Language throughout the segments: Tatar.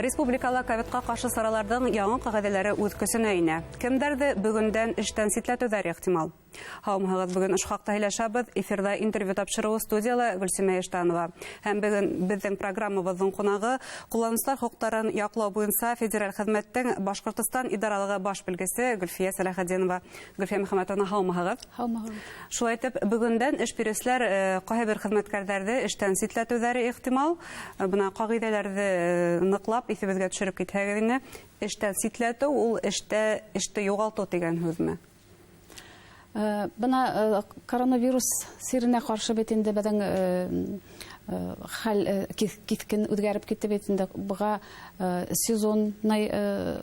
Республикала ковидка каршы саралардан яңа кагыйдәләре үз көсенә инә. Кемдәрде бүгендән эштән ситләтүләр ихтимал. Һаумыгыз бүгін эш хакта һөйләшәбез. Эфирда интервью тапшыруы студиялы Гөлсемә Эштанова. Һәм бүген безнең программабызның кунагы кулланучылар хокукларын яклау буенча федераль хезмәттең Башкортстан идаралыгы баш белгесе Гөлфия Сәләхетдинова. Гөлфия Мөхәммәтовна, һаумыгыз. Һаумыгыз. Шулай итеп, бүгендән эш бирүчеләр кайбер бер хезмәткәрләрне эштән ситләтүләре ихтимал. Бuna кагыйдәләрне ныклап исебезгә төшереп китһәгез инде, эштән ситләтү ул эште югалту дигән сүзме? Бuna коронавирус сиренә каршы бит инде безнең хәл киткен үзгәреп китте бит инде. Буга сезонный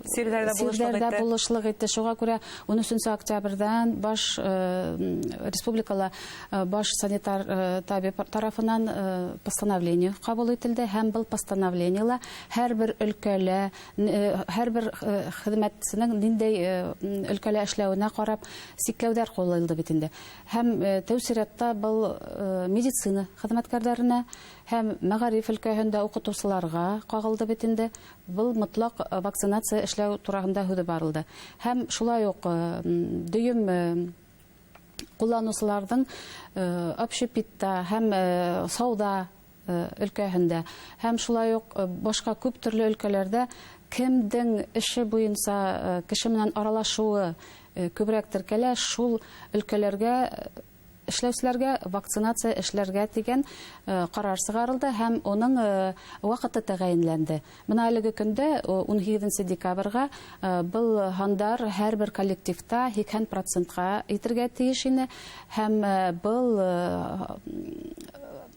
сирләрдә булышлык итте. Шуңа күрә 13 октябрьдән баш республикала баш санитар табиб тарафыннан постановление кабул ителде һәм бу постановлениелар һәрбер өлкәлә, һәрбер хезмәтченең ниндәй өлкәлә эшләвенә карап сикләүләр кулланылды бит инде. Һәм тәүсиратта бу медицина хезмәткәрләренә һәм мәгариф өлкәһендә укытучыларга кагылды бит инде. Бу мотлак вакцинация эшләү турында һүз барылды. Һәм шулай ук дөйем кулланучыларның общепитта һәм сауда өлкәһендә һәм шулай ук башка күп төрле өлкәләрдә кемдең эше буенча кеше белән аралашуы күбрәк теркәлә, шул өлкәләргә эшләүчеләргә вакцинация эшләргә дигән карар чыгарылды һәм аның вакыты тәгаенләнде. Менә әлеге көндә 17 декабрьгә бу хандар һәрбер коллективта 80%-га итәргә тиеш ине һәм бу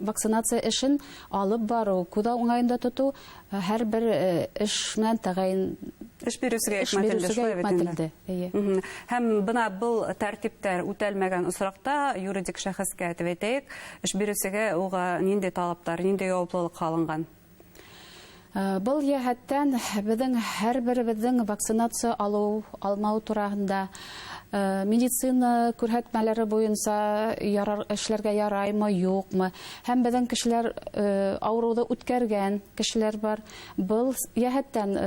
вакцинация эшен алып бару, күдә уңаенда тоту һәрбер эш менән тәгаен эш бирүчегә һәм бына бу тәртиптәр үтәлмәгән осракта юридик шәхескә әйтәйек, эш бирүчегә уга нинди талаптар, нинди җаваплылык алынган? Бу яһәттән безнең һәрберебезнең вакцинация алмау турында медицина күрһәтмәләре буенча эшләргә яраймы, юкмы, һәм безнең кешеләр авыруды үткәргән кешеләр бар. Бу яһәттән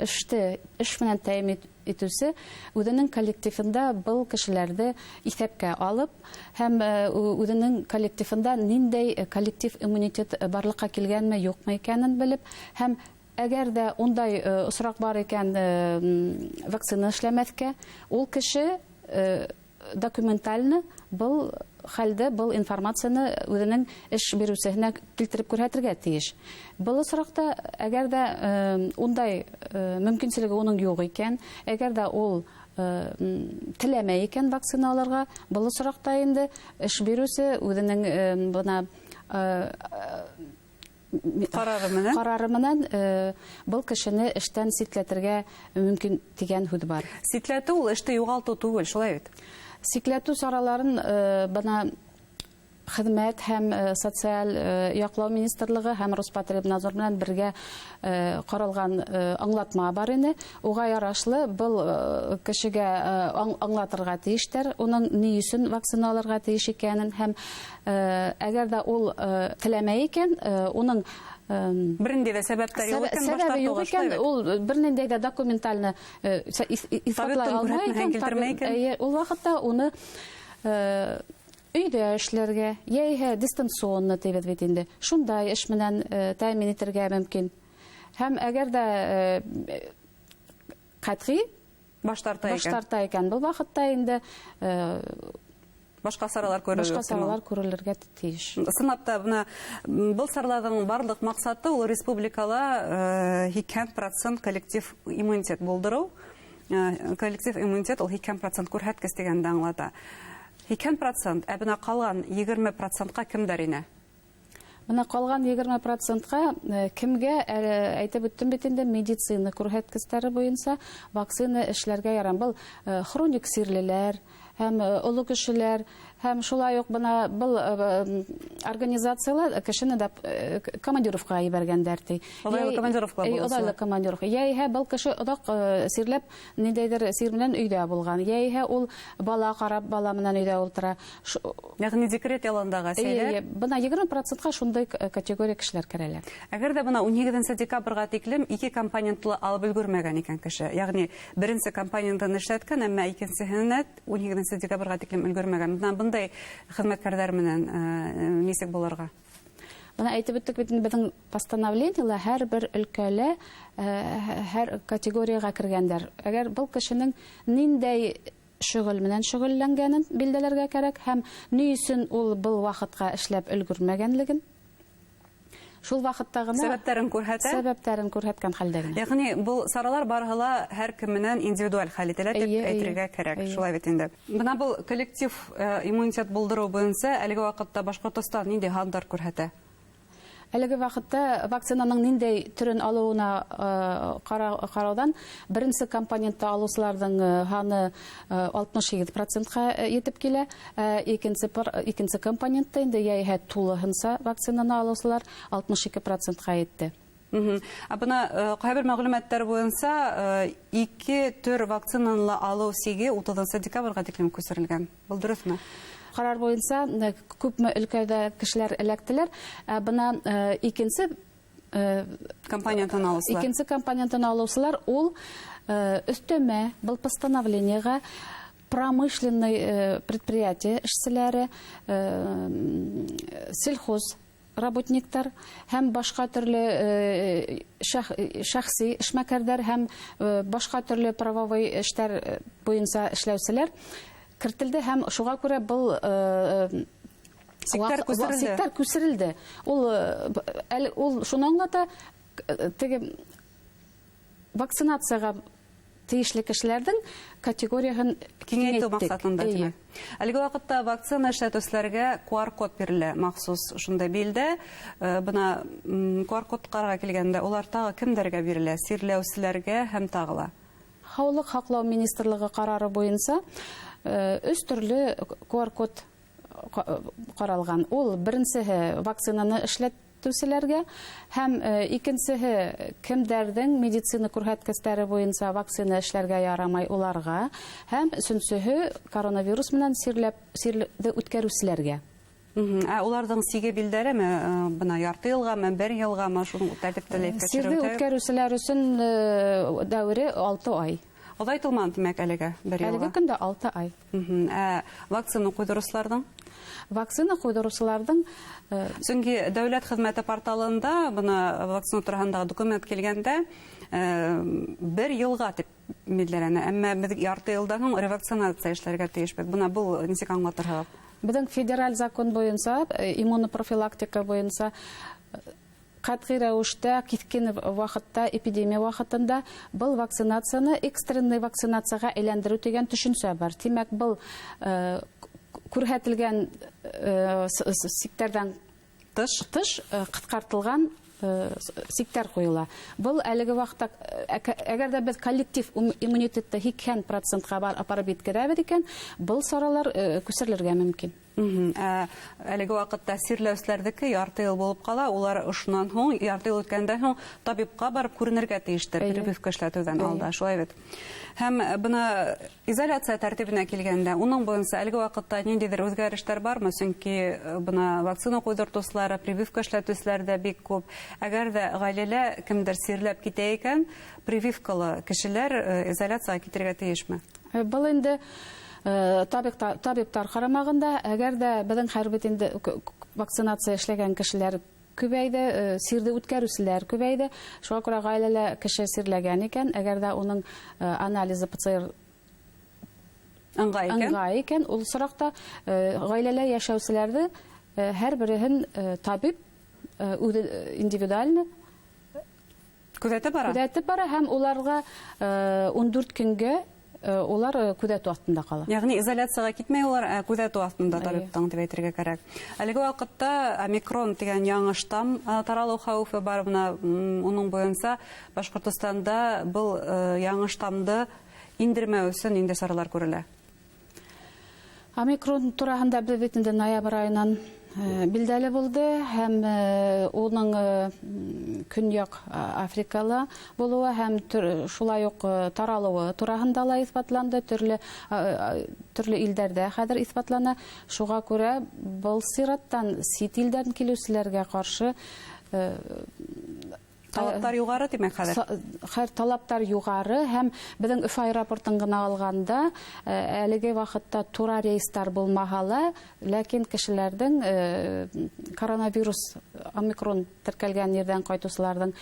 эш менән тәэмин итүсе үзенең коллективында бу кешеләрне исәпкә алып һәм үзенең коллективында ниндәй коллектив иммунитет барлыкка килгәнме, юкмы икәнен белеп һәм әгәр дә ундай осрак бар икән вакцина эшләмәскә, ул кеше документально бу хәлдә бу информацияны үзенең эш бирүчесенә китереп күрсәтергә тиеш. Бу осракта әгәр дә ундай мөмкинчелеге уның юк икән, әгәр дә ул теләмәй икән вакцина алырга, бу осракта инде эш бирүчесе үзенең буна карары менән бу кешене эштән ситләтергә мөмкин дигән һүз бар. Ситләтү ул эште югалту түгел, шулай бит. Ситләтү сараларын бына хезмәт һәм социаль яклау министрлыгы һәм Роспотребнадзор белән бергә каралган аңлатма бар иде. Уга ярашлы бу кешегә аңлатырга тиештер, уның ни өчен вакцина алырга тиеш икәнен һәм әгәр дә ул теләмәй икән, уның бернинди дә сәбәпләр юк икән, башта юк, ул бернинди дә документаль исбатлай алмый икән, ул вакытта уны өйдә эшләргә, яисә дистанционно тибет бит инде. Шундай эш менән тәэмин итәргә мөмкин. Һәм әгәр дә катгый баш тарта икән, бу вакытта инде башка саралар күрелергә тиеш. Сынапта бу сараларның барлык максаты ул республикала 80% коллектив иммунитет булдыру. Коллектив иммунитет ул 80% күрһәткес дигәнне аңлата. 80%, бuna калган 20%-ка кемдәр инә? Бuna калган 20%-ка кемгә әйтеп үттем бит инде медицина күрһәткечләре буенча вакцина эшләргә ярам. Бу хроник сирлеләр, һәм олы кешеләр, һәм шулай ук бына был организациялар кешене дә командировкага ебәргәннәр ди. Одайлы командировка. Яисә был кеше одак сирләп ниндәйдер сир белән өйдә булган. Яисә ул бала карап, бала менән өйдә утыра. Ягъни декрет ялындагы сәйләр. Бына 20%-ка шундай категория кешеләр керәләр. Әгәр дә бына 17 декабрьгә тиклем 2 компонентлы алып өлгермәгән икән кеше. Ягъни беренче компонентын эшләткән, әмма икенчесенә 17 декабрьгә тиклем өлгермәгән. Bunday хезмәткәрләр менән нисек булырга? Бына әйтеп үттек бит безнең постановлениелар һәрбер өлкәлә һәр категорияга кергәннәр. Әгәр бу кешенең ниндәй шөгыль менән шөгыльләнгәнен билдәләргә кирәк һәм ни өчен ул бу вакытка эшләп өлгермәгәнлеген шул вакытта гына сәбәпләрен күрһәткән хәлдә генә. Ягъни бу саралар барыла һәр кем менән индивидуаль хәл ителә дип әйтергә кирәк. Шулай бит инде. Бына бу коллектив иммунитет булдыру буенча әлеге вакытта Башкортстан нинди хәлләр күрһәтә? Әлеге вакытта вакцинаның ниндәй төрен алуына караудан беренче компонентта алучыларның ханы 67%-ка yetib килә. Икенче компонентта инде яисә тулыһынча вакцинаны алучылар 62%-ка yetте. Бына кайбер мәгълүматлар буенча 2 төр вакцинаны алу сиге 30 декабрьгә тиклем күсерелгән. Бу дөресме? Карар буенча күпме өлкәдә кешеләр эләктеләр. Бына икенче компонентын алучылар ул өстәмә был постановлениегә промышленный предприятие эшчеләре, сельхоз работниктар һәм башка төрле шәхси эшмәкәрләр һәм башка төрле правовой эшләр буенча эшләүчеләр кертелде һәм шуңа күрә был сектор күсерелде. Ул шуны аңлата, теге вакцинациягә тиешле кешеләрнең категорияһын киңәйтү максатында димәк. Әлеге вакытта вакцина эшләтүчеләргә QR-код бирелә махсус шундай билдә. Бына QR-кодка килгәндә улар тагы кемдәргә бирелә? Сирләүчеләргә һәм тагыла. Һаулык һаклау министрлыгы карары буенча 3 төрле QR-код каралган. Ул беренчеһе вакцинаны эшләтүчеләргә һәм икенчеһе кемдәрнең медицина күрһәткечләре буенча вакцина эшләргә ярамай уларга һәм өченчеһе коронавирус менән сирле үткәрүчеләргә. Уларның сиге билдәләме? Бына ярты елгамы, 1 елгамы шуның тәртиптә ләйфкә сирле үткәрүчеләр өчен дәвре 6 ай. Одай тылман тимәк әлегә 1 елга. Әлеге көндә 6 ай. Вакцина куйдыручыларның? Вакцина куйдыручыларның Чөнки дәүләт хезмәте порталында бына вакцина турында документ килгәндә 1 елга дип билдәләнә. Әмма без ярты елдан соң ревакцинация эшләргә тиешбез. Бuna бу ничек аңлатырга? Безнең федераль закон буенча, иммунопрофилактика буенча катгый рәвештә киткән вакытта, эпидемия вакытында был вакцинацияны экстренный вакцинациягә әйләндерү дигән төшенчә бар. Димәк, был күрһәтелгән сектордан тыш кыскартылган сектор куела. Был әлеге вакытта әгәр дә без коллектив иммунитетта 100%-ка бар апарып биткерәбез икән, был саралар күсерләргә мөмкин. Әлеге вакытта сирләүчеләрдәге ярты ел булып кала, улар шуннан соң ярты ел үткәндән соң табибка барып күренергә тиештер, прививка эшләтүдән алда, шулай бит. Һәм бuna изоляция тәртибенә килгәндә, уның буенча әлеге вакытта ниндидер үзгәрешләр бармы? Чөнки бuna вакцина куйдыртучылар, прививка эшләтүчеләр дә бик күп. Әгәр дә гаиләлә кемдер сирләп китә икән, прививкалы кешеләр изоляциягә китәргә тиешме? Был инде табибтар карамагында, әгәр дә безнең хәрбит инде вакцинация эшләгән кешеләр күбәйде, сирде үткәрүчеләр күбәйде. Шуңа күрә гаиләлә кеше сирләгән икән, әгәр дә уның анализы ПЦР аңгай икән, ул соракта гаиләлә яшәүчеләрне һәр береһен табиб индивидуаль күзәтеп бара һәм уларга 14 көнгә улар күзәтү астында кала. Ягъни изоляциягә китмәй улар күзәтү астында табибтан дип әйтергә кирәк. Әлеге вакытта омикрон дигән яңа штамм таралу хәвефе бар. Уның буенча Башкортстанда был яңа штаммды индермәү өчен инде саралар күрелә. Омикрон турагында бит инде ноябрь айынан билдәле булды һәм уның көньяк Африкала булуы һәм шулай ук таралуы турагында ла исбатланды, төрле илләрдә хәзер исбатлана. Шуңа күрә был сираттан сит илдән килүчеләргә каршы талаптар югары димәк хәзер. Хәр талаптар югары һәм безнең Уфа аэропортын гына алганда әлеге вакытта тура рейстар булмагалы, ләкин кешеләрнең коронавирус омикрон теркәлгән ердән кайтучыларның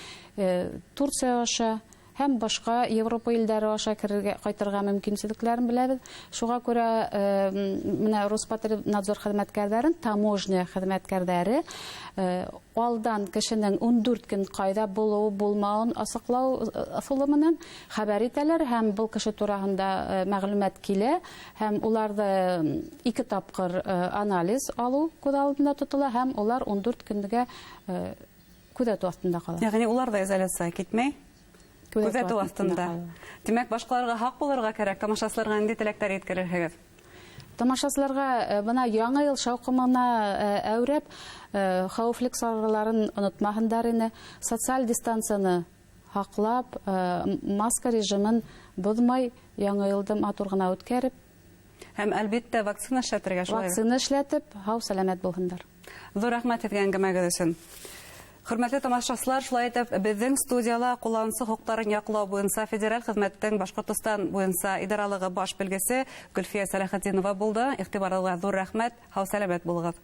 Турция аша һәм башка Европа илләре аша кайтырга мөмкинлекләрен беләбез. Шуңа күрә менә Роспотребнадзор хезмәткәрләрен, таможня хезмәткәрләре алдан кешенең 14 көн кайда булуы булмавын асыклау ысулы менән хәбәр итәләр һәм бу кеше турагында мәгълүмат килә һәм уларда 2 тапкыр анализ алу күз алдында тотыла һәм улар 14 көнгә күзәтү астында кала. Ягъни улар да изоляциягә китмәй. Күзәтү астында. Димәк, башкаларга хак булырга кирәк, тамашачыларга нинди теләктәр yetkерергез? Тамашачыларга бына яңа ел шаукымына әүрәп, хәвефлек сараларын онытмаһындар ине, социаль дистанцияны хаклап, маска режимын бозмай, яңа елды матур гына үткәреп, Һәм әлбәттә вакцина эшләтергә шулай. Вакцина эшләтеп, һау сәламәт булһындар. Зур рәхмәт әйткән әңгәмәгез өчен. Хөрмәтле тамашачылар, шулай итеп, безнең студияла кулланучы хукукларын яклау буенча федераль хезмәттән Башкортстан буенча идаралыгы баш белгесе Гөлфия Сәләхетдинова булды. Игътибарыгызга зур рәхмәт. Һау сәламәт булыгыз.